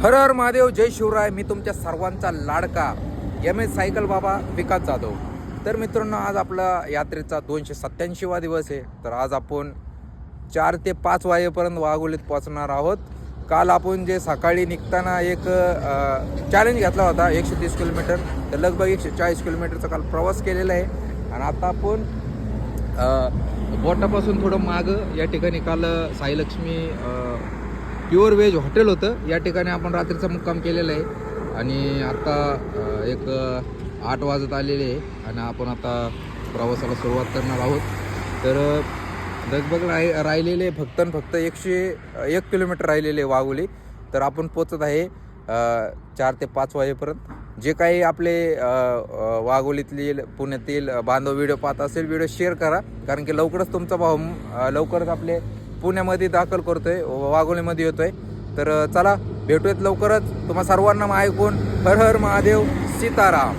हर हर महादेव, जय शिवराय. मी तुमच्या सर्वांचा लाडका MS सायकल बाबा विकास जाधव. तर मित्रांनो, आज आपला यात्रेचा 287वा दिवस आहे. तर आज आपण 4 ते 5 वाजेपर्यंत वाघोलीत पोहोचणार आहोत. काल आपण जे सकाळी निघताना एक चॅलेंज घेतला होता 130 किलोमीटर, तर लगभग 140 किलोमीटरचा काल प्रवास केलेला आहे. आणि आता आपण बोटापासून थोडं मागं या ठिकाणी काल साईलक्ष्मी प्युअर व्हेज हॉटेल होतं. या ठिकाणी आपण रात्रीचा मुक्काम केलेला आहे. आणि आता एक 8 वाजत आलेले आहे आणि आपण आता प्रवासाला सुरुवात करणार आहोत. तर लगभग राहिलेले फक्त 101 किलोमीटर राहिलेले वाघोली. तर आपण पोचत आहे 4 ते 5 वाजेपर्यंत. जे काही आपले वाघोलीतील पुण्यातील बांधव व्हिडिओ पाहत असेल, व्हिडिओ शेअर करा, कारण की लवकरच तुमचा भाऊ लवकरच आपले पुण्यामध्ये दाखल करतोय, वाघोलीमध्ये येतोय. तर चला भेटूयात लवकरच. तुम्हा सर्वांना ऐकून हर हर महादेव, सीताराम.